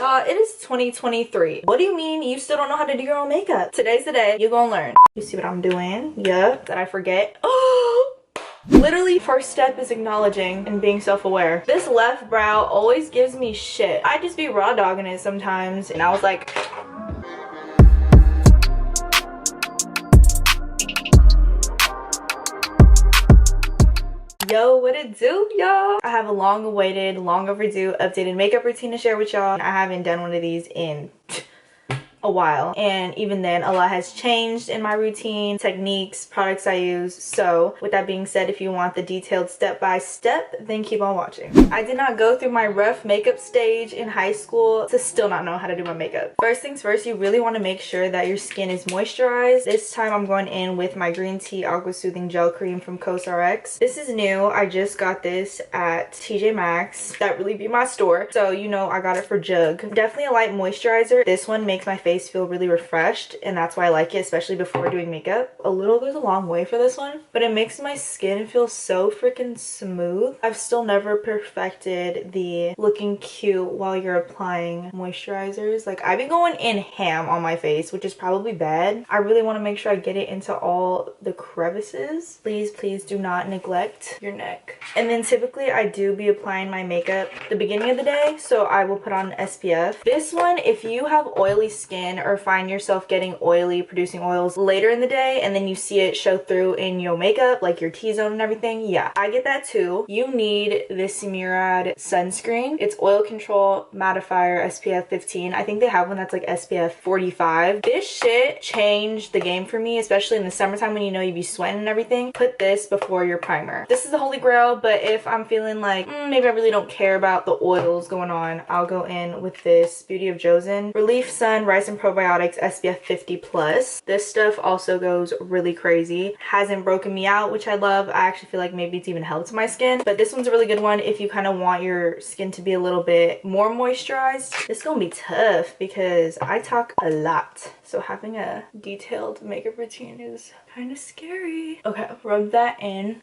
Y'all, it is 2023. What do you mean you still don't know how to do your own makeup? Today's the day you're gonna learn. You see what I'm doing? Yup. Did I forget? Oh! Literally, first step is acknowledging and being self-aware. This left brow always gives me shit. I just be raw dogging it sometimes, and I was like, yo, what it do, y'all? I have a long awaited, long overdue updated makeup routine to share with y'all. I haven't done one of these in a while, and even then a lot has changed in my routine, techniques, products I use. So with that being said, if you want the detailed step-by-step, then keep on watching. I did not go through my rough makeup stage in high school to still not know how to do my makeup. First things first, you really want to make sure that your skin is moisturized. This time I'm going in with my green tea aqua soothing gel cream from CosRx. This is new. I just got this at TJ Maxx. That really be my store, so you know I got it for Jug. Definitely a light moisturizer. This one makes my face feel really refreshed, and that's why I like it, especially before doing makeup. A little goes a long way for this one, but it makes my skin feel so freaking smooth. I've still never perfected the looking cute while you're applying moisturizers. Like, I've been going in ham on my face, which is probably bad. I really want to make sure I get it into all the crevices. Please do not neglect your neck. And then typically I do be applying my makeup the beginning of the day, so I will put on SPF. This one, if you have oily skin or find yourself getting oily, producing oils later in the day, and then you see it show through in your makeup, like your T-zone and everything, yeah, I get that too. You need this Murad sunscreen. It's oil control mattifier SPF 15. I think they have one that's like SPF 45. This shit changed the game for me, especially in the summertime when you know you be sweating and everything. Put this before your primer. This is the holy grail, but if I'm feeling like maybe I really don't care about the oils going on, I'll go in with this Beauty of Joseon Relief Sun Rice and Probiotics SPF 50 plus. This stuff also goes really crazy. Hasn't broken me out, which I love. I actually feel like maybe it's even helped my skin, but this one's a really good one if you kind of want your skin to be a little bit more moisturized. This is gonna be tough because I talk a lot, so having a detailed makeup routine is kind of scary. Okay, rub that in.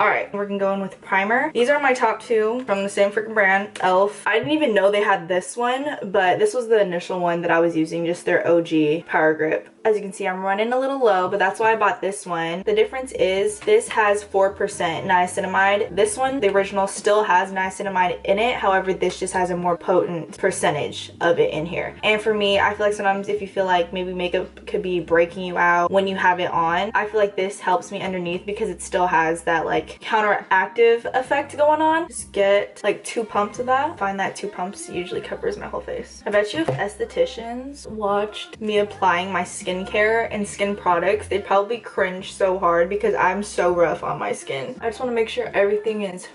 Alright, we're gonna go in with primer. These are my top two from the same freaking brand, e.l.f. I didn't even know they had this one, but this was the initial one that I was using, just their OG Power Grip. As you can see, I'm running a little low, but that's why I bought this one. The difference is this has 4% niacinamide. This one, the original, still has niacinamide in it. However, this just has a more potent percentage of it in here. And for me, I feel like sometimes if you feel like maybe makeup could be breaking you out when you have it on, I feel like this helps me underneath because it still has that like counteractive effect going on. Just get like 2 pumps of that. I find that 2 pumps usually covers my whole face. I bet you if estheticians watched me applying my skincare and skin products, they'd probably cringe so hard because I'm so rough on my skin. I just want to make sure everything is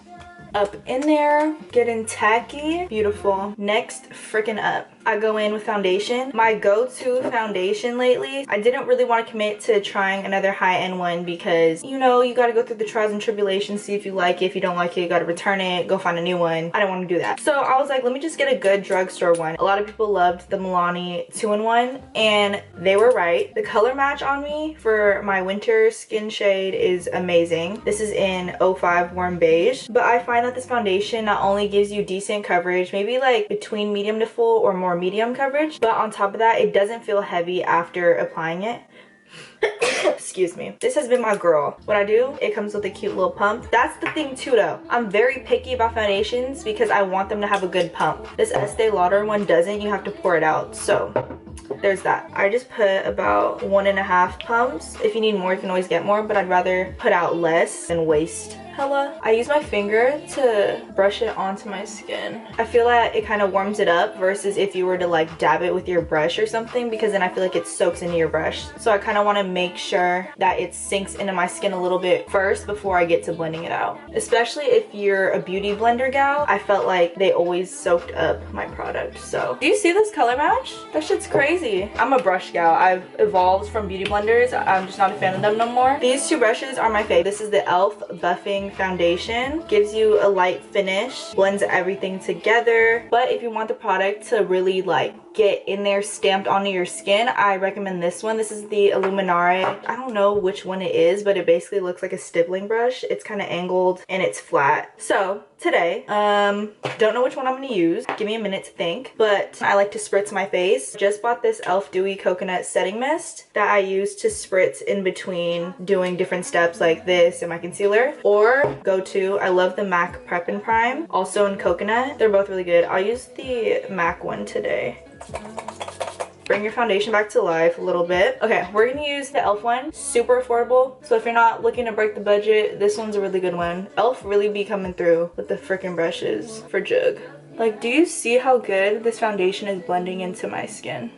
up in there, getting tacky. Beautiful. Next, freaking up, I go in with foundation. My go-to foundation lately, I didn't really want to commit to trying another high-end one because, you know, you got to go through the trials and tribulations, see if you like it. If you don't like it, you got to return it, go find a new one. I don't want to do that. So I was like, let me just get a good drugstore one. A lot of people loved the Milani 2-in-1, and they were right. The color match on me for my winter skin shade is amazing. This is in 05 Warm Beige, but I find that this foundation not only gives you decent coverage, maybe like between medium to full or more medium coverage, but on top of that, it doesn't feel heavy after applying it. Excuse me. This has been my girl. What I do, it comes with a cute little pump. That's the thing too though. I'm very picky about foundations because I want them to have a good pump. This Estee Lauder one doesn't. You have to pour it out. So there's that. I just put about 1.5 pumps. If you need more, you can always get more, but I'd rather put out less than waste hella. I use my finger to brush it onto my skin. I feel like it kind of warms it up versus if you were to like dab it with your brush or something, because then I feel like it soaks into your brush. So I kind of want to make sure that it sinks into my skin a little bit first before I get to blending it out. Especially if you're a beauty blender gal, I felt like they always soaked up my product. So do you see this color match? That shit's crazy. I'm a brush gal. I've evolved from beauty blenders. I'm just not a fan of them no more. These 2 brushes are my fave. This is the e.l.f. Buffing Foundation. Gives you a light finish, blends everything together. But if you want the product to really like get in there stamped onto your skin, I recommend this one. This is the Illuminare. I don't know which one it is, but it basically looks like a stippling brush. It's kind of angled and it's flat. So today. Don't know which one I'm gonna use. Give me a minute to think. But I like to spritz my face. Just bought this e.l.f. Dewy Coconut Setting Mist that I use to spritz in between doing different steps like this and my concealer. Or go to, I love the MAC Prep and Prime, also in coconut. They're both really good. I'll use the MAC one today. Bring your foundation back to life a little bit. Okay, we're gonna use the e.l.f. one. Super affordable. So if you're not looking to break the budget, this one's a really good one. e.l.f. really be coming through with the freaking brushes for Jug. Like, do you see how good this foundation is blending into my skin?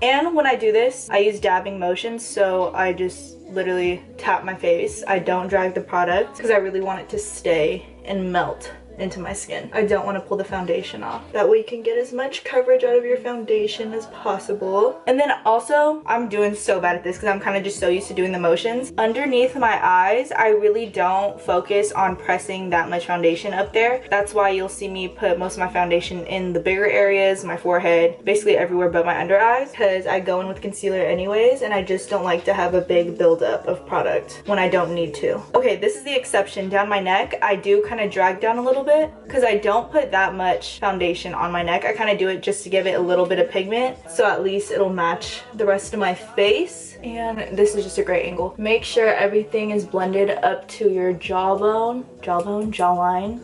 And when I do this, I use dabbing motions, so I just literally tap my face. I don't drag the product because I really want it to stay and melt into my skin. I don't want to pull the foundation off. That way you can get as much coverage out of your foundation as possible. And then also, I'm doing so bad at this because I'm kind of just so used to doing the motions. Underneath my eyes, I really don't focus on pressing that much foundation up there. That's why you'll see me put most of my foundation in the bigger areas, my forehead, basically everywhere but my under eyes, because I go in with concealer anyways, and I just don't like to have a big buildup of product when I don't need to. Okay, this is the exception. Down my neck, I do kind of drag down a little bit because I don't put that much foundation on my neck. I kind of do it just to give it a little bit of pigment, so at least it'll match the rest of my face. And this is just a great angle. Make sure everything is blended up to your jawline.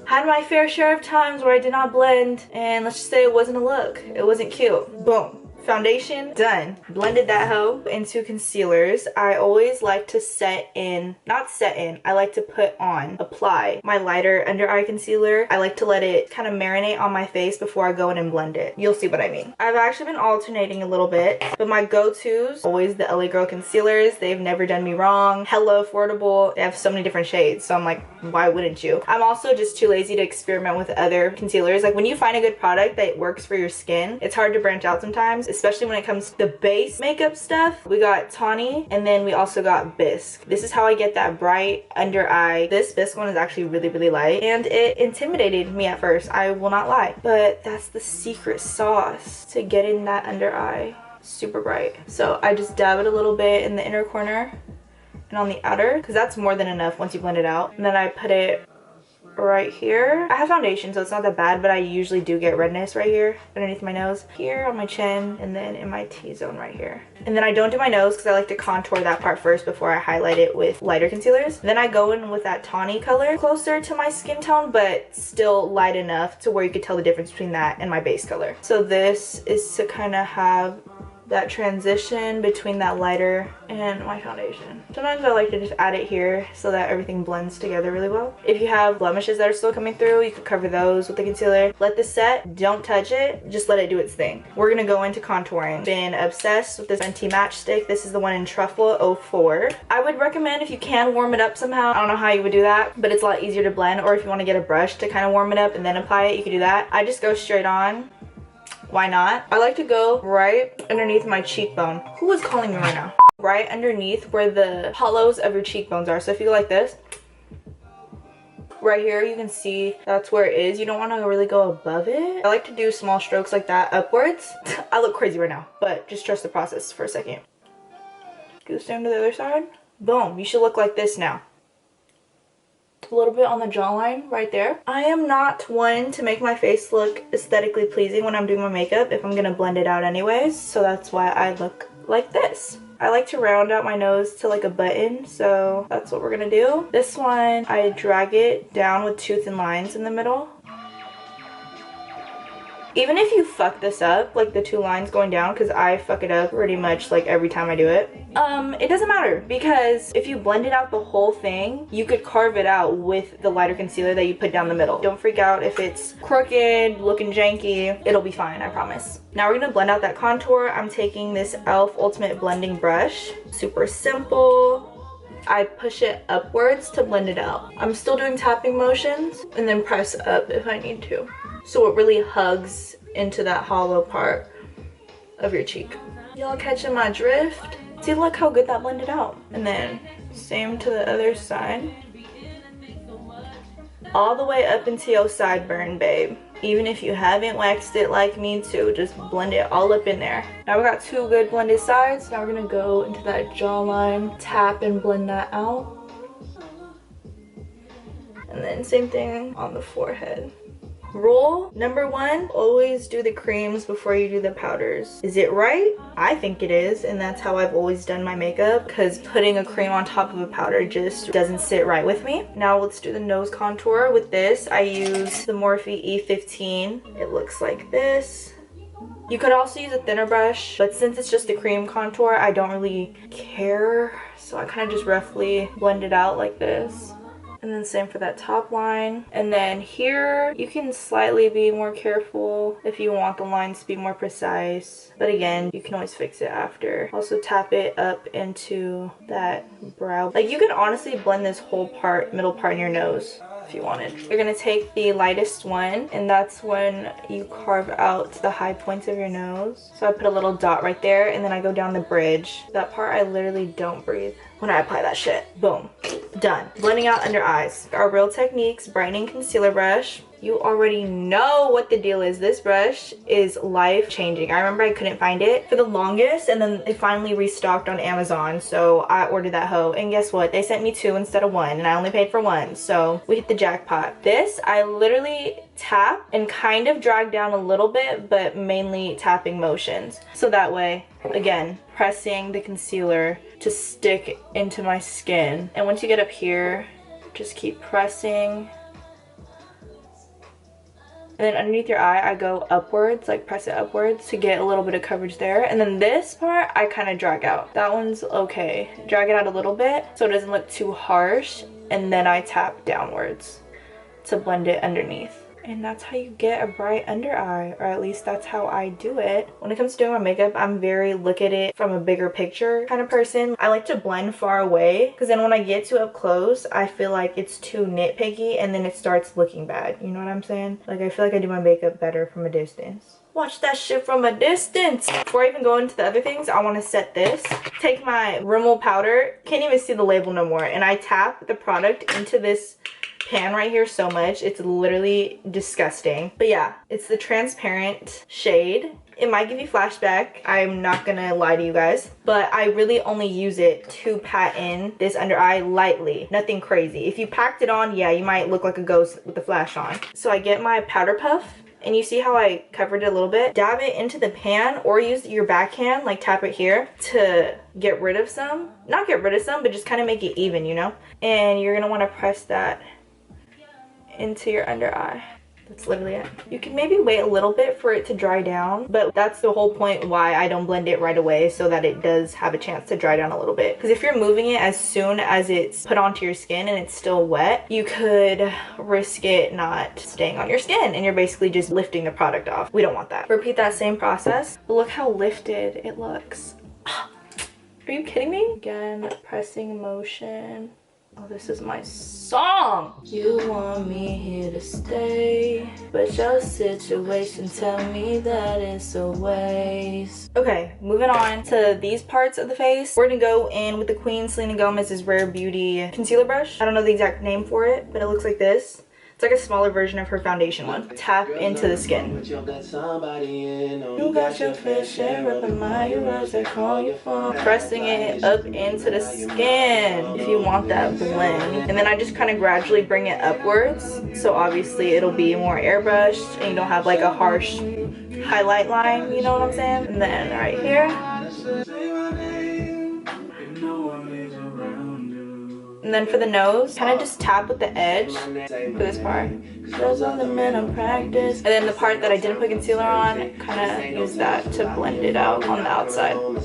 Had my fair share of times where I did not blend, and let's just say it wasn't a look. It wasn't cute. Boom. Foundation done. Blended that hoe into concealers. I always like to I like to apply my lighter under eye concealer. I like to let it kind of marinate on my face before I go in and blend it. You'll see what I mean. I've actually been alternating a little bit, but my go-tos always the LA Girl concealers. They've never done me wrong. Hella affordable. They have so many different shades, so I'm like, why wouldn't you? I'm also just too lazy to experiment with other concealers. Like, when you find a good product that works for your skin, it's hard to branch out sometimes, especially when it comes to the base makeup stuff. We got Tawny, and then we also got Bisque. This is how I get that bright under eye. This Bisque one is actually really, really light, and it intimidated me at first, I will not lie. But that's the secret sauce to getting that under eye super bright. So I just dab it a little bit in the inner corner and on the outer, because that's more than enough once you blend it out. And then I put it right here. I have foundation, so it's not that bad, but I usually do get redness right here underneath my nose, here on my chin, and then in my T-zone right here. And then I don't do my nose because I like to contour that part first before I highlight it with lighter concealers. Then I go in with that tawny color, closer to my skin tone, but still light enough to where you could tell the difference between that and my base color. So this is to kind of have that transition between that lighter and my foundation. Sometimes I like to just add it here so that everything blends together really well. If you have blemishes that are still coming through, you could cover those with the concealer. Let this set, don't touch it, just let it do its thing. We're gonna go into contouring. Been obsessed with this Fenty matchstick. This is the one in Truffle 04. I would recommend, if you can warm it up somehow, I don't know how you would do that, but it's a lot easier to blend, or if you wanna get a brush to kind of warm it up and then apply it, you could do that. I just go straight on. Why not? I like to go right underneath my cheekbone. Who is calling me right now? Right underneath where the hollows of your cheekbones are. So if you go like this, right here, you can see that's where it is. You don't want to really go above it. I like to do small strokes like that upwards. I look crazy right now, but just trust the process for a second. Goose down to the other side. Boom. You should look like this now. A little bit on the jawline right there. I am not one to make my face look aesthetically pleasing when I'm doing my makeup if I'm gonna blend it out anyways, so that's why I look like this. I like to round out my nose to like a button, so that's what we're gonna do. This one, I drag it down with two thin lines in the middle. Even if you fuck this up, like the two lines going down, because I fuck it up pretty much like every time I do it, it doesn't matter, because if you blend it out the whole thing, you could carve it out with the lighter concealer that you put down the middle. Don't freak out if it's crooked, looking janky. It'll be fine, I promise. Now we're gonna blend out that contour. I'm taking this e.l.f. Ultimate Blending Brush. Super simple. I push it upwards to blend it out. I'm still doing tapping motions and then press up if I need to, so it really hugs into that hollow part of your cheek. Y'all catching my drift? See, look how good that blended out. And then same to the other side. All the way up into your sideburn, babe. Even if you haven't waxed it like me too, just blend it all up in there. Now we got two good blended sides. Now we're gonna go into that jawline, tap and blend that out. And then same thing on the forehead. Rule number 1, always do the creams before you do the powders. Is it right? I think it is, and that's how I've always done my makeup, because putting a cream on top of a powder just doesn't sit right with me. Now let's do the nose contour. With this, I use the Morphe E15. It looks like this. You could also use a thinner brush, but since it's just a cream contour, I don't really care. So I kind of just roughly blend it out like this. And then same for that top line. And then here, you can slightly be more careful if you want the lines to be more precise. But again, you can always fix it after. Also tap it up into that brow. Like, you can honestly blend this whole part, middle part in your nose if you wanted. You're gonna take the lightest one, and that's when you carve out the high points of your nose. So I put a little dot right there, and then I go down the bridge. That part, I literally don't breathe when I apply that shit. Boom. Done. Blending out under eyes. Our Real Techniques brightening concealer brush. You already know what the deal is. This brush is life-changing. I remember I couldn't find it for the longest, and then it finally restocked on Amazon, so I ordered that hoe. And guess what? They sent me 2 instead of 1, and I only paid for 1, so we hit the jackpot. This, I literally tap and kind of drag down a little bit, but mainly tapping motions. So that way, again, pressing the concealer to stick into my skin. And once you get up here, just keep pressing. And then underneath your eye, I go upwards, like press it upwards to get a little bit of coverage there. And then this part, I kind of drag out. That one's okay. Drag it out a little bit so it doesn't look too harsh. And then I tap downwards to blend it underneath. And that's how you get a bright under eye, or at least that's how I do it. When it comes to doing my makeup, I'm very look at it from a bigger picture kind of person. I like to blend far away, because then when I get too up close, I feel like it's too nitpicky and then it starts looking bad. You know what I'm saying? Like, I feel like I do my makeup better from a distance. Watch that shit from a distance. Before I even go into the other things, I want to set this. Take my Rimmel powder. Can't even see the label no more. And I tap the product into this pan right here so much. It's literally disgusting. But yeah, it's the transparent shade. It might give you flashback. I'm not gonna lie to you guys. But I really only use it to pat in this under eye lightly. Nothing crazy. If you packed it on, yeah, you might look like a ghost with the flash on. So I get my powder puff. And you see how I covered it a little bit? Dab it into the pan, or use your backhand, like tap it here to get rid of some. Not get rid of some, but just kind of make it even, you know? And you're gonna wanna press that into your under eye. That's literally it. You can maybe wait a little bit for it to dry down, but that's the whole point why I don't blend it right away, so that it does have a chance to dry down a little bit. Because if you're moving it as soon as it's put onto your skin and it's still wet, you could risk it not staying on your skin and you're basically just lifting the product off. We don't want that. Repeat that same process. But look how lifted it looks. Are you kidding me? Again, pressing motion. Oh, this is my song. You want me here to stay, but your situation tell me that it's a waste. Okay, moving on to these parts of the face. We're gonna go in with the Queen Selena Gomez's Rare Beauty concealer brush. I don't know the exact name for it, but it looks like this. It's like a smaller version of her foundation one. Tap into the skin. You got your fair share of admirers that call you phone. Pressing it up into the skin if you want that blend. And then I just kind of gradually bring it upwards. So obviously it'll be more airbrushed and you don't have like a harsh highlight line, you know what I'm saying? And then right here. And then for the nose, kind of just tap with the edge for this part. Those are the men of practice. And then the part that I didn't put concealer on, kind of use that to blend it out on the outside. And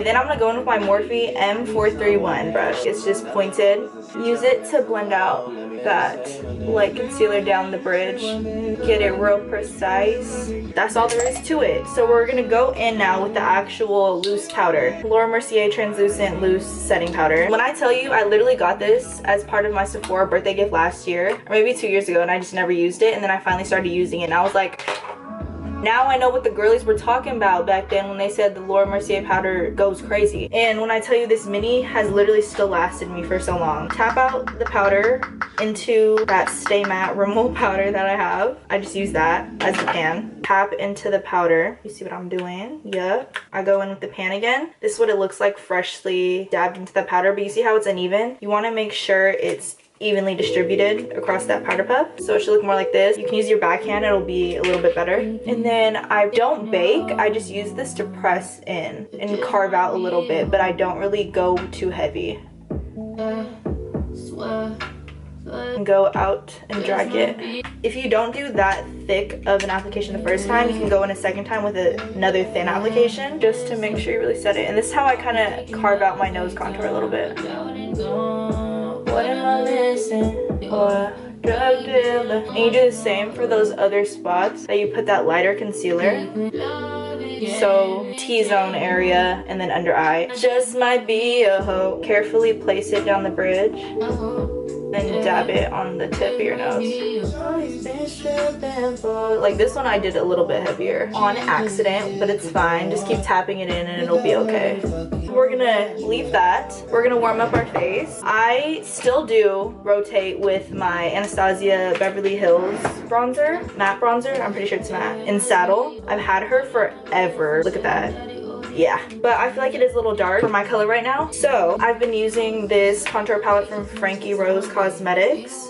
then I'm going to go in with my Morphe M431 brush. It's just pointed. Use it to blend out that light concealer down the bridge. Get it real precise. That's all there is to it. So we're going to go in now with the actual loose powder. Laura Mercier Translucent Loose Setting Powder. When I tell you, I literally got this as part of my Sephora birthday gift last year, or maybe 2 years ago, and I just never used it. And then I finally started using it and I was like, now I know what the girlies were talking about back then when they said the Laura Mercier powder goes crazy. And when I tell you, this mini has literally still lasted me for so long. Tap out the powder into that Stay Matte Rimmel powder that I have. I just use that as the pan. Tap into the powder. You see what I'm doing? Yup. I go in with the pan again. This is what it looks like freshly dabbed into the powder, but you see how it's uneven? You want to make sure it's evenly distributed across that powder puff. So it should look more like this. You can use your backhand, it'll be a little bit better. And then I don't bake, I just use this to press in and carve out a little bit, but I don't really go too heavy. And go out and drag it. If you don't do that thick of an application the first time, you can go in a second time with another thin application just to make sure you really set it. And this is how I kind of carve out my nose contour a little bit. What am I missing? Or drug dealer? And you do the same for those other spots that you put that lighter concealer. So T-zone area and then under eye. Just might be a hoe. Carefully place it down the bridge. Then dab it on the tip of your nose. Like this one I did a little bit heavier on accident, but it's fine. Just keep tapping it in and it'll be okay. We're gonna leave that. We're gonna warm up our face. I still do rotate with my Anastasia Beverly Hills bronzer, matte bronzer. I'm pretty sure it's matte. In Saddle. I've had her forever. Look at that. Yeah, but I feel like it is a little dark for my color right now. So I've been using this contour palette from Frankie Rose Cosmetics.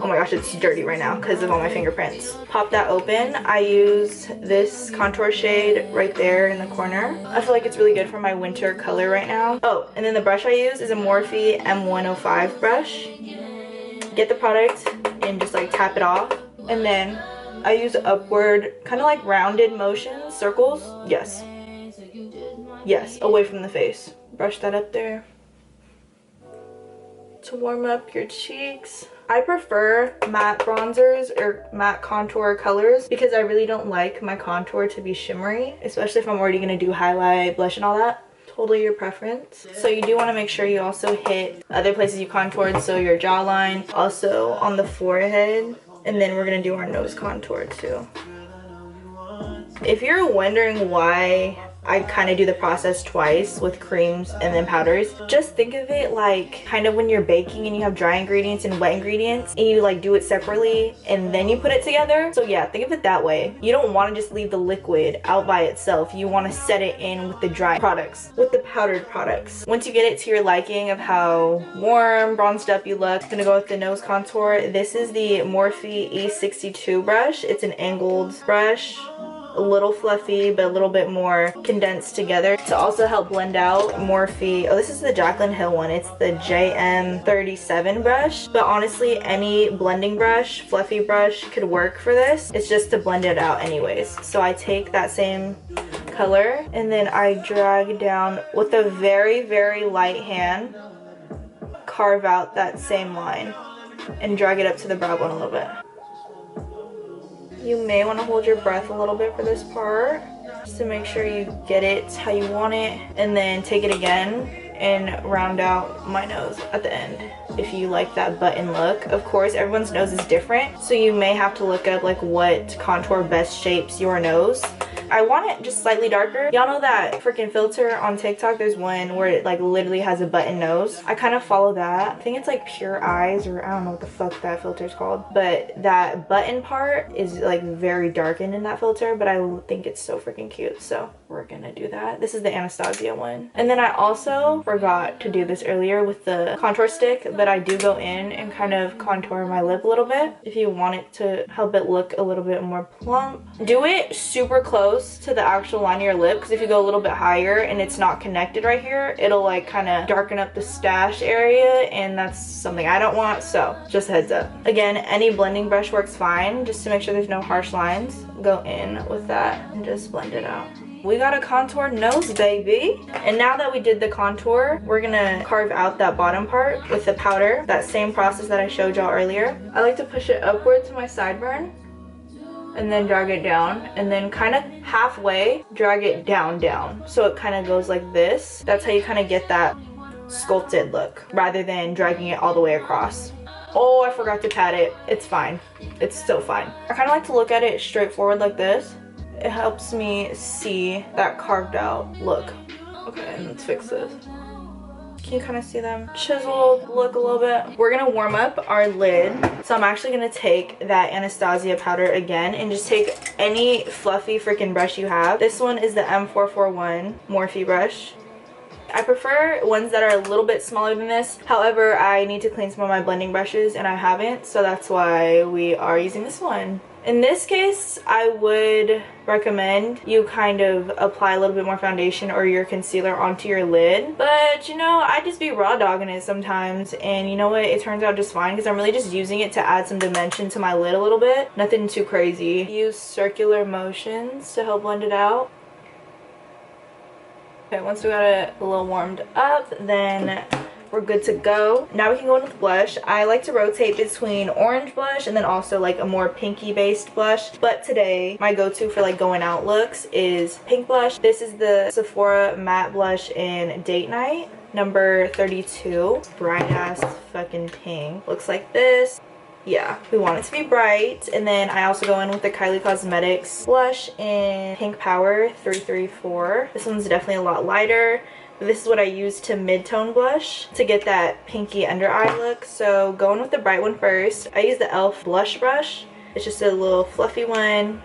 Oh my gosh, it's dirty right now because of all my fingerprints. Pop that open. I use this contour shade right there in the corner. I feel like it's really good for my winter color right now. Oh, and then the brush I use is a Morphe M105 brush. Get the product and just like tap it off. And then I use upward, kind of like rounded motions, circles. Yes, away from the face. Brush that up there to warm up your cheeks. I prefer matte bronzers or matte contour colors because I really don't like my contour to be shimmery, especially if I'm already going to do highlight, blush, and all that. Totally your preference. So you do want to make sure you also hit other places you contoured, so your jawline, also on the forehead, and then we're going to do our nose contour too. If you're wondering why I kind of do the process twice with creams and then powders, just think of it like kind of when you're baking and you have dry ingredients and wet ingredients and you like do it separately and then you put it together. So yeah, think of it that way. You don't want to just leave the liquid out by itself. You want to set it in with the dry products, with the powdered products. Once you get it to your liking of how warm, bronzed up you look, I'm gonna go with the nose contour. This is the Morphe E62 brush. It's an angled brush. A little fluffy but a little bit more condensed together to also help blend out. Morphe, oh, this is the Jaclyn Hill one. It's the JM37 brush, but honestly any blending brush, fluffy brush could work for this. It's just to blend it out anyways. So I take that same color and then I drag down with a very, very light hand, carve out that same line and drag it up to the brow bone a little bit. You may want to hold your breath a little bit for this part just to make sure you get it how you want it, and then take it again and round out my nose at the end if you like that button look. Of course, everyone's nose is different, so you may have to look up like what contour best shapes your nose. I want it just slightly darker. Y'all know that freaking filter on TikTok? There's one where it like literally has a button nose. I kind of follow that. I think it's like Pure Eyes, or I don't know what the fuck that filter is called. But that button part is like very darkened in that filter, but I think it's so freaking cute. So we're gonna do that. This is the Anastasia one. And then I also forgot to do this earlier with the contour stick, but I do go in and kind of contour my lip a little bit if you want it to help it look a little bit more plump. Do it super close to the actual line of your lip, because if you go a little bit higher and it's not connected right here, it'll like kind of darken up the stash area, and that's something I don't want. So just a heads up. Again, any blending brush works fine, just to make sure there's no harsh lines. Go in with that and just blend it out. We got a contoured nose, baby. And now that we did the contour, we're gonna carve out that bottom part with the powder. That same process that I showed y'all earlier. I like to push it upward to my sideburn and then drag it down, and then kind of halfway drag it down, so it kind of goes like this. That's how you kind of get that sculpted look rather than dragging it all the way across. Oh, I forgot to pat it. It's fine. It's still fine. I kind of like to look at it straightforward like this. It helps me see that carved out look. Okay, and let's fix this. Can you kind of see them chiseled look a little bit? We're gonna warm up our lid. So I'm actually gonna take that Anastasia powder again and just take any fluffy freaking brush you have. This one is the M441 Morphe brush. I prefer ones that are a little bit smaller than this. However, I need to clean some of my blending brushes and I haven't, so that's why we are using this one. In this case, I would recommend you kind of apply a little bit more foundation or your concealer onto your lid. But you know, I just be raw dogging it sometimes, and you know what, it turns out just fine because I'm really just using it to add some dimension to my lid a little bit. Nothing too crazy. Use circular motions to help blend it out. Okay, once we got it a little warmed up, then we're good to go. Now we can go in with blush. I like to rotate between orange blush and then also like a more pinky based blush. But today, my go-to for like going out looks is pink blush. This is the Sephora matte blush in Date Night, number 32. Bright ass fucking pink. Looks like this. Yeah, we want it to be bright. And then I also go in with the Kylie Cosmetics blush in Pink Power 334. This one's definitely a lot lighter. This is what I use to mid-tone blush to get that pinky under eye look. So going with the bright one first. I use the e.l.f. blush brush. It's just a little fluffy one,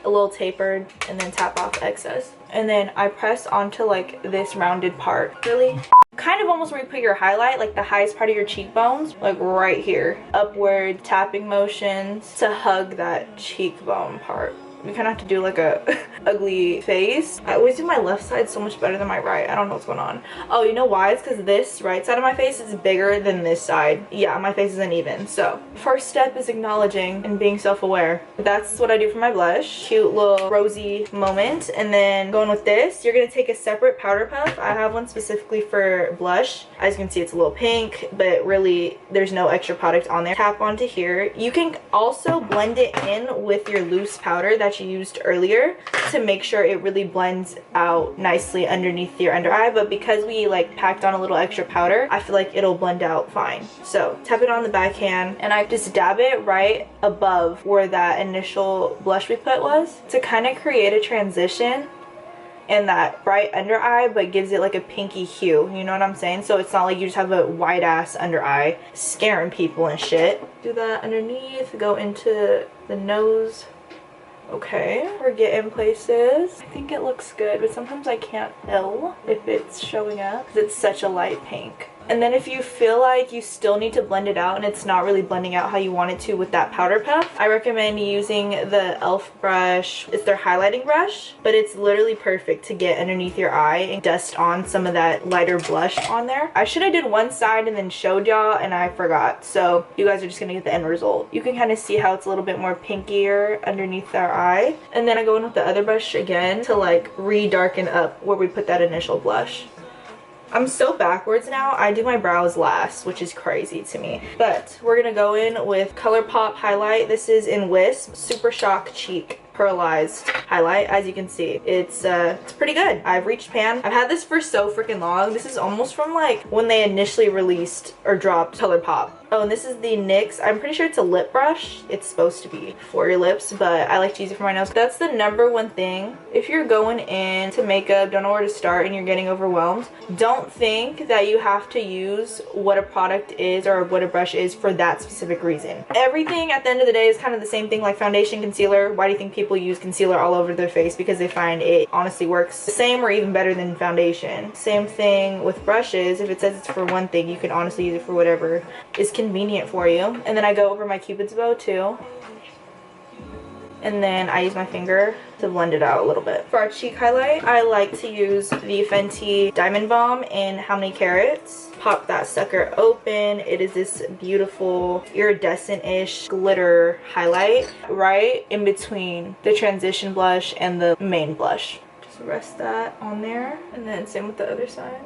a little tapered, and then tap off excess. And then I press onto like this rounded part. Really? Kind of almost where you put your highlight, like the highest part of your cheekbones, like right here. Upward tapping motions to hug that cheekbone part. You kind of have to do like a ugly face. I always do my left side so much better than my right. I don't know what's going on. Oh, you know why? It's because this right side of my face is bigger than this side. Yeah, my face isn't even. So first step is acknowledging and being self-aware. That's what I do for my blush. Cute little rosy moment. And then going with this, you're gonna take a separate powder puff. I have one specifically for blush. As you can see, it's a little pink, but really there's no extra product on there. Tap onto here. You can also blend it in with your loose powder that you used earlier to make sure it really blends out nicely underneath your under eye. But because we like packed on a little extra powder, I feel like it'll blend out fine. So tap it on the backhand and I just dab it right above where that initial blush we put was to kind of create a transition in that bright under eye, but gives it like a pinky hue, you know what I'm saying? So it's not like you just have a white ass under eye scaring people and shit. Do that underneath, go into the nose. Okay, we're getting places. I think it looks good, but sometimes I can't tell if it's showing up because it's such a light pink. And then if you feel like you still need to blend it out and it's not really blending out how you want it to with that powder puff, I recommend using the e.l.f. brush. It's their highlighting brush, but it's literally perfect to get underneath your eye and dust on some of that lighter blush on there. I should have did one side and then showed y'all and I forgot. So you guys are just gonna get the end result. You can kind of see how it's a little bit more pinkier underneath our eye. And then I go in with the other brush again to like re-darken up where we put that initial blush. I'm so backwards now. I do my brows last, which is crazy to me. But we're gonna go in with ColourPop highlight. This is in Wisp Super Shock Cheek Pearlized highlight. As you can see, it's pretty good. I've reached pan. I've had this for so freaking long. This is almost from like when they initially released or dropped ColourPop. Oh, and this is the NYX. I'm pretty sure it's a lip brush. It's supposed to be for your lips, but I like to use it for my nose. That's the number one thing. If you're going into makeup, don't know where to start, and you're getting overwhelmed, don't think that you have to use what a product is or what a brush is for that specific reason. Everything at the end of the day is kind of the same thing, like foundation, concealer. Why do you think people use concealer all over their face? Because they find it honestly works the same or even better than foundation. Same thing with brushes. If it says it's for one thing, you can honestly use it for whatever is convenient for you. And then I go over my Cupid's bow too, and then I use my finger to blend it out a little bit. For our cheek highlight, I like to use the Fenty Diamond Balm in How Many Carats. Pop that sucker open. It is this beautiful iridescent-ish glitter highlight right in between the transition blush and the main blush. Just rest that on there, and then same with the other side.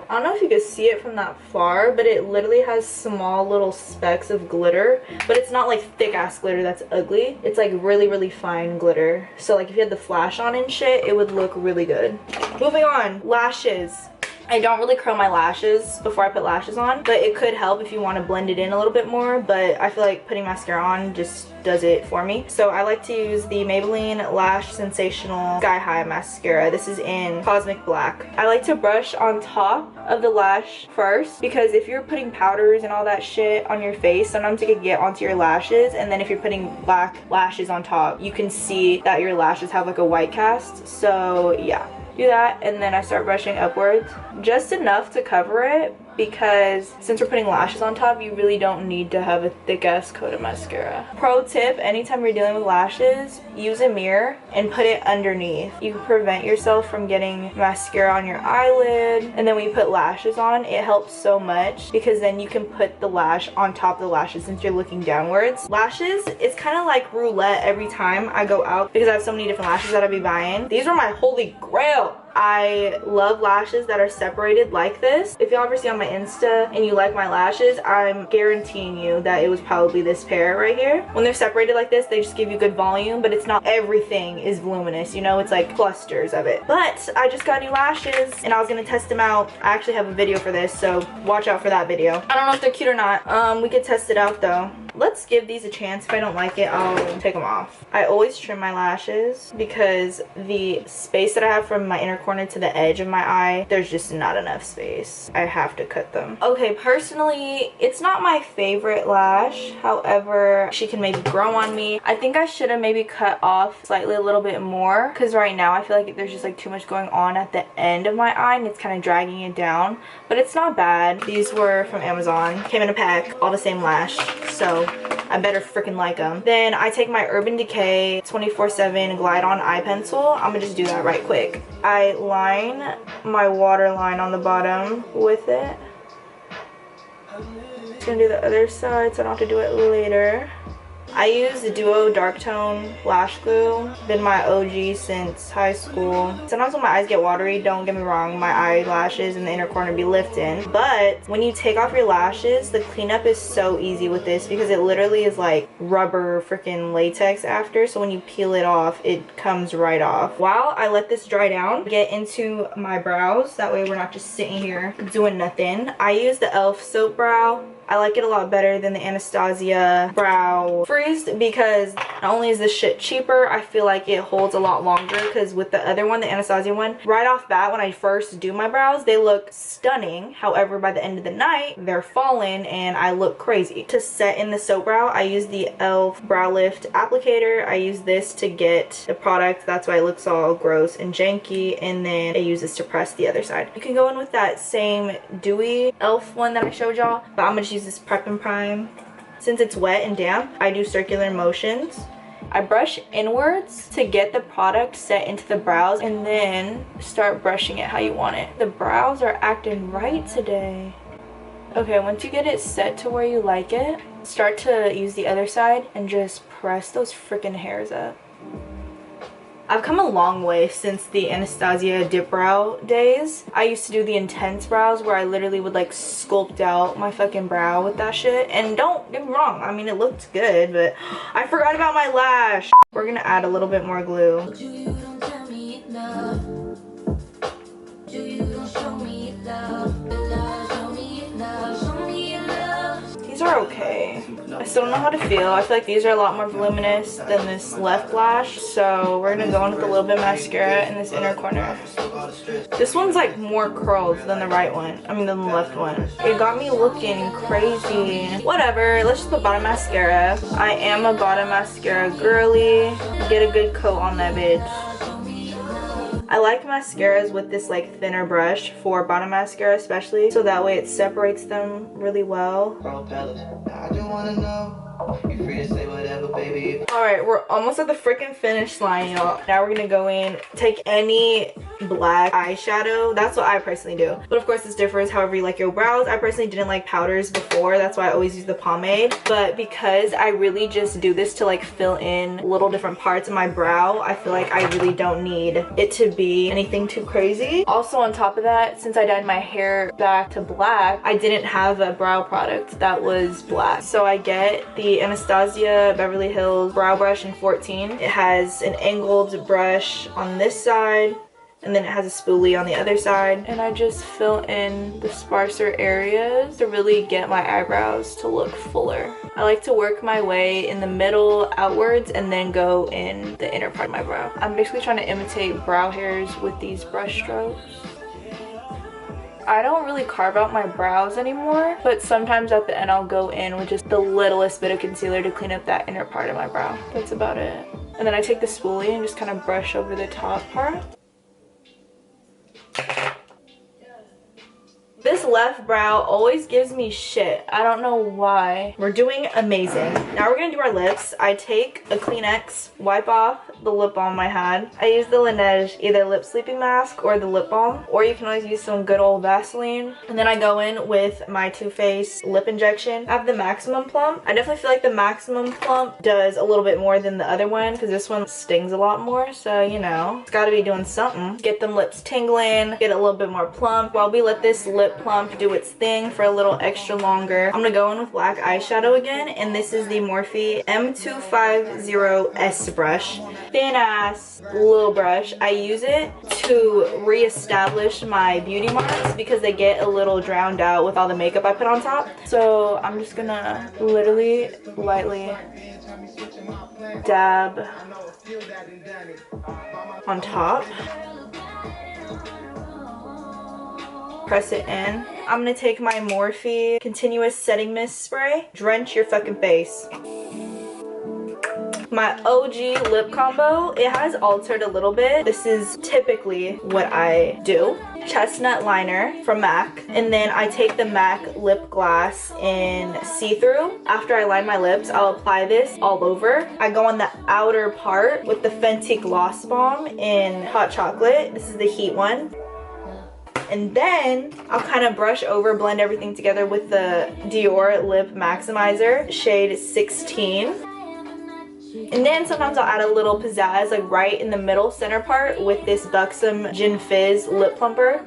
I don't know if you can see it from that far, but it literally has small little specks of glitter, but it's not like thick ass glitter that's ugly. It's like really, really fine glitter. So like if you had the flash on and shit, it would look really good. Moving on, lashes. I don't really curl my lashes before I put lashes on, but it could help if you want to blend it in a little bit more, but I feel like putting mascara on just does it for me. So I like to use the Maybelline Lash Sensational Sky High Mascara. This is in Cosmic Black. I like to brush on top of the lash first, because if you're putting powders and all that shit on your face, sometimes it could get onto your lashes, and then if you're putting black lashes on top, you can see that your lashes have like a white cast. So yeah. Do that, and then I start brushing upwards. Just enough to cover it, because since we're putting lashes on top, you really don't need to have a thick ass coat of mascara. Pro tip, anytime you're dealing with lashes, use a mirror and put it underneath. You can prevent yourself from getting mascara on your eyelid, and then when you put lashes on, it helps so much because then you can put the lash on top of the lashes since you're looking downwards. Lashes, it's kind of like roulette every time I go out because I have so many different lashes that I'll be buying. These are my holy grail. I love lashes that are separated like this. If y'all ever see on my Insta and you like my lashes, I'm guaranteeing you that it was probably this pair right here. When they're separated like this, they just give you good volume, but it's not everything is voluminous, you know? It's like clusters of it. But I just got new lashes and I was gonna test them out. I actually have a video for this, so watch out for that video. I don't know if they're cute or not. We could test it out though. Let's give these a chance. If I don't like it, I'll take them off. I always trim my lashes because the space that I have from my inner corner to the edge of my eye, there's just not enough space. I have to cut them. Okay, personally, it's not my favorite lash. However, she can maybe grow on me. I think I should have maybe cut off slightly a little bit more because right now I feel like there's just like too much going on at the end of my eye and it's kind of dragging it down. But it's not bad. These were from Amazon. Came in a pack, all the same lash. So I better freaking like them. Then I take my Urban Decay 24/7 Glide On eye pencil. I'm gonna just do that right quick. I line my waterline on the bottom with it. Just gonna do the other side so I don't have to do it later. I use the Duo Dark Tone Lash Glue. Been my OG since high school. Sometimes when my eyes get watery, don't get me wrong, my eyelashes in the inner corner be lifting. But when you take off your lashes, the cleanup is so easy with this because it literally is like rubber freaking latex after. So when you peel it off, it comes right off. While I let this dry down, get into my brows. That way we're not just sitting here doing nothing. I use the e.l.f. Soap Brow. I like it a lot better than the Anastasia Brow Freeze because not only is this shit cheaper, I feel like it holds a lot longer because with the other one, the Anastasia one, right off bat when I first do my brows, they look stunning. However, by the end of the night, they're falling and I look crazy. To set in the soap brow, I use the e.l.f. Brow Lift Applicator. I use this to get the product. That's why it looks all gross and janky. And then I use this to press the other side. You can go in with that same dewy e.l.f. one that I showed y'all, but I'm gonna just use this Prep and Prime. Since it's wet and damp, I do circular motions. I brush inwards to get the product set into the brows and then start brushing it how you want it. The brows are acting right today. Okay, once you get it set to where you like it, start to use the other side and just press those freaking hairs up. I've come a long way since the Anastasia dip brow days. I used to do the intense brows where I literally would like sculpt out my fucking brow with that shit. And don't get me wrong, I mean it looked good, but I forgot about my lash. We're gonna add a little bit more glue. These are okay. I still don't know how to feel. I feel like these are a lot more voluminous than this left lash. So we're gonna go in with a little bit of mascara in this inner corner. This one's like more curls than the right one. I mean than the left one. It got me looking crazy. Whatever, let's just put bottom mascara. I am a bottom mascara girly. Get a good coat on that bitch. I like mascaras with this like thinner brush for bottom mascara especially, so that way it separates them really well. Alright, we're almost at the freaking finish line, y'all. Now we're gonna go in, take any black eyeshadow. That's what I personally do. But of course this differs however you like your brows. I personally didn't like powders before. That's why I always use the pomade. But because I really just do this to like fill in little different parts of my brow, I feel like I really don't need it to be anything too crazy. Also on top of that, since I dyed my hair back to black, I didn't have a brow product that was black. So I get the Anastasia Beverly Hills Brow Brush in 14. It has an angled brush on this side, and then it has a spoolie on the other side, and I just fill in the sparser areas to really get my eyebrows to look fuller. I like to work my way in the middle outwards and then go in the inner part of my brow. I'm basically trying to imitate brow hairs with these brush strokes. I don't really carve out my brows anymore, but sometimes at the end I'll go in with just the littlest bit of concealer to clean up that inner part of my brow. That's about it. And then I take the spoolie and just kind of brush over the top part. left brow always gives me shit. I don't know why. We're doing amazing. Now we're gonna do our lips. I take a Kleenex, wipe off the lip balm I had. I use the Laneige either lip sleeping mask or the lip balm, or you can always use some good old Vaseline. And then I go in with my Too Faced lip injection. I have the Maximum Plump. I definitely feel like the Maximum Plump does a little bit more than the other one because this one stings a lot more, so you know, it's gotta be doing something. Get them lips tingling, get it a little bit more plump. While we let this lip plump do its thing for a little extra longer, I'm gonna go in with black eyeshadow again, and this is the Morphe M250S brush. Thin ass little brush. I use it to reestablish my beauty marks because they get a little drowned out with all the makeup I put on top. So I'm just gonna literally lightly dab on top. Press it in. I'm gonna take my Morphe Continuous Setting Mist Spray. Drench your fucking face. My OG lip combo, it has altered a little bit. This is typically what I do. Chestnut liner from MAC, and then I take the MAC lip gloss in see-through. After I line my lips, I'll apply this all over. I go on the outer part with the Fenty Gloss Bomb in Hot Chocolate. This is the heat one. And then I'll kind of brush over, blend everything together with the Dior Lip Maximizer, shade 16. And then sometimes I'll add a little pizzazz, like right in the middle center part with this Buxom Gin Fizz Lip Plumper.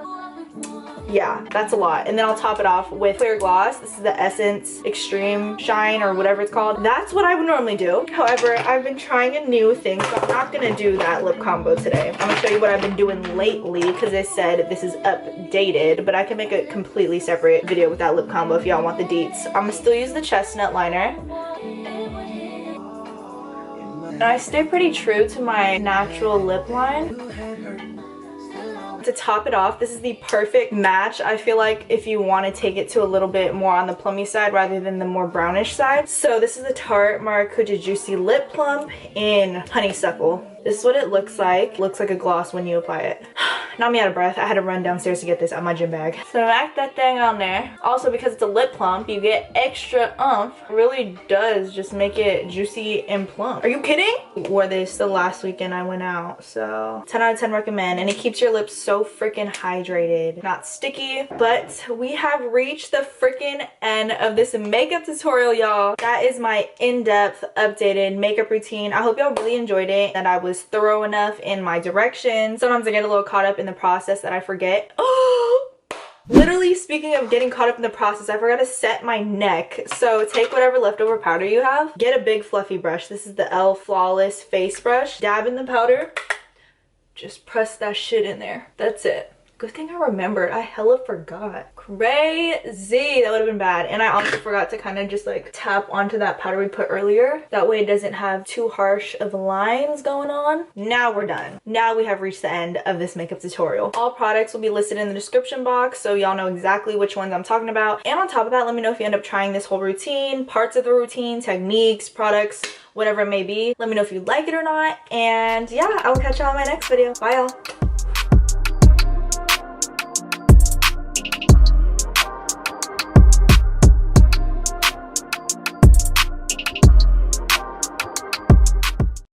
Yeah, that's a lot. And then I'll top it off with clear gloss. This is the Essence Extreme Shine or whatever it's called. That's what I would normally do. However, I've been trying a new thing, so I'm not gonna do that lip combo today. I'm gonna show you what I've been doing lately because I said this is updated, but I can make a completely separate video with that lip combo if y'all want the deets. I'm gonna still use the chestnut liner. And I stay pretty true to my natural lip line. To top it off, this is the perfect match. I feel like if you want to take it to a little bit more on the plummy side rather than the more brownish side. So this is the Tarte Maracuja Juicy Lip Plump in Honeysuckle. This is what it looks like. Looks like a gloss when you apply it. Not me out of breath. I had to run downstairs to get this out of my gym bag. So whack that thing on there. Also, because it's a lip plump, you get extra oomph. It really does just make it juicy and plump. Are you kidding? Wore this the last weekend I went out. So 10 out of 10 recommend. And it keeps your lips so freaking hydrated. Not sticky. But we have reached the freaking end of this makeup tutorial, y'all. That is my in-depth, updated makeup routine. I hope y'all really enjoyed it. That I was thorough enough in my directions. Sometimes I get a little caught up in the process that I forget. Literally, speaking of getting caught up in the process, I forgot to set my neck. So take whatever leftover powder you have. Get a big fluffy brush. This is the e.l.f. Flawless face brush. Dab in the powder. Just press that shit in there. That's it. Good thing I remembered. I hella forgot. Crazy. That would have been bad. And I also forgot to kind of just like tap onto that powder we put earlier. That way it doesn't have too harsh of lines going on. Now we're done. Now we have reached the end of this makeup tutorial. All products will be listed in the description box so y'all know exactly which ones I'm talking about. And on top of that, let me know if you end up trying this whole routine, parts of the routine, techniques, products, whatever it may be. Let me know if you like it or not. And yeah, I will catch y'all in my next video. Bye y'all.